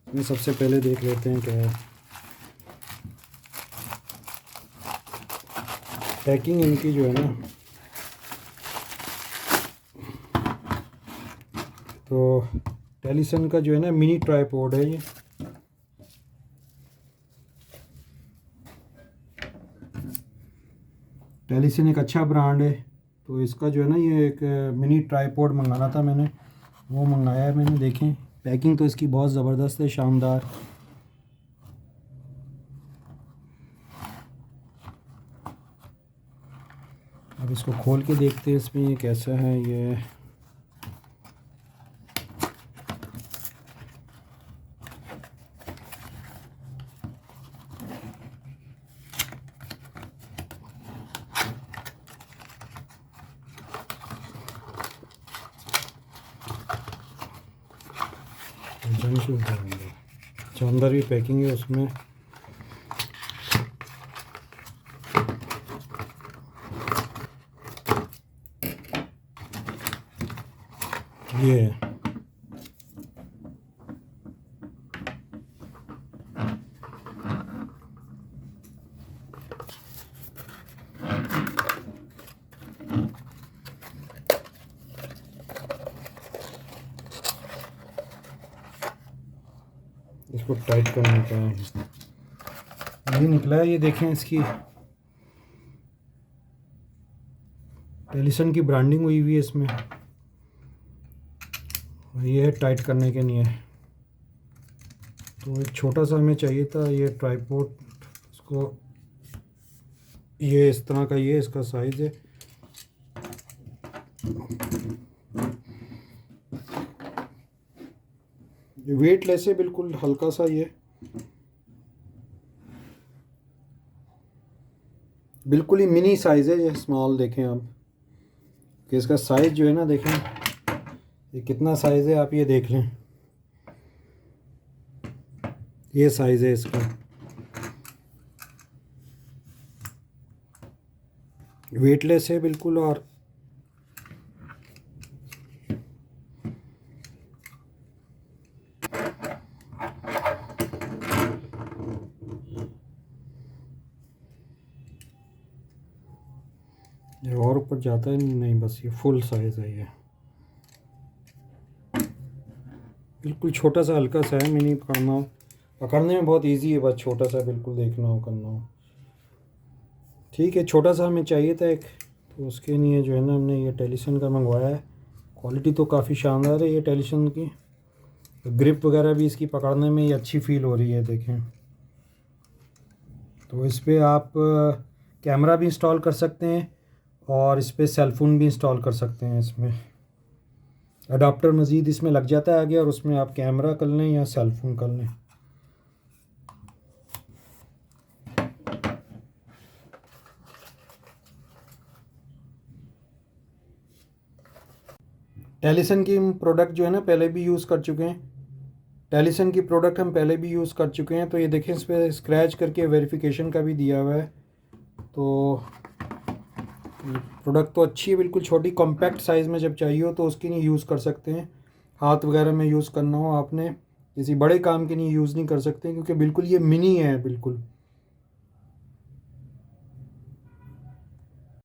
ये सबसे पहले देख लेते हैं क्या है। पैकिंग इनकी जो है ना, तो टेलीसन का जो है ना मिनी ट्राइपॉड है ये। टेलीसन एक अच्छा ब्रांड है, तो इसका जो है ना ये एक मिनी ट्राइपॉड मंगाना था मैंने, वो मंगाया है मैंने। देखें पैकिंग तो इसकी बहुत ज़बरदस्त है, शानदार। अब इसको खोल के देखते हैं इसमें ये कैसा है ये। जंग क्यों करेंगे, अच्छा अंदर भी पैकिंग है उसमें। ये है। इसको टाइट करने का है, ये निकला है। ये देखें इसकी टेलीसन की ब्रांडिंग हुई हुई है इसमें। ये है टाइट करने के लिए। तो एक छोटा सा हमें चाहिए था ये ट्राइपॉड, इसको ये इस तरह का, ये इसका साइज़ है। ये वेटलेस है बिल्कुल, हल्का सा ये बिल्कुल ही मिनी साइज़ है, ये स्मॉल। देखें आप कि इसका साइज़ जो है ना, देखें ये कितना साइज़ है, आप ये देख लें। ये साइज़ है इसका, वेटलेस है बिल्कुल। और ये और ऊपर जाता है नहीं, बस ये फुल साइज़ है। ये बिल्कुल छोटा सा, हल्का सा है, मिनी। पकड़ने में बहुत इजी है, बस छोटा सा बिल्कुल देखना हो, करना हो। ठीक है, छोटा सा हमें चाहिए था एक, तो उसके लिए जो है ना हमने ये टेलीसन का मंगवाया है। क्वालिटी तो काफ़ी शानदार है ये टेलीसन की, ग्रिप वगैरह भी इसकी पकड़ने में ये अच्छी फील हो रही है। देखें तो इस पर आप कैमरा भी इंस्टॉल कर सकते हैं और इस पर सेलफोन भी इंस्टॉल कर सकते हैं। इसमें अडाप्टर मज़ीद इसमें लग जाता है आगे, और उसमें आप कैमरा कर लें या सेलफोन कर लें। टेलीसन की प्रोडक्ट जो है ना पहले भी यूज़ कर चुके हैं। टेलीसन की प्रोडक्ट हम पहले भी यूज़ कर चुके हैं। तो ये देखें, इस पर स्क्रैच करके वेरिफिकेशन का भी दिया हुआ है। तो प्रोडक्ट तो अच्छी है बिल्कुल। छोटी कॉम्पैक्ट साइज़ में जब चाहिए हो तो उसके लिए यूज़ कर सकते हैं। हाथ वगैरह में यूज़ करना हो आपने, किसी बड़े काम के लिए यूज़ नहीं कर सकते, क्योंकि बिल्कुल ये मिनी है बिल्कुल।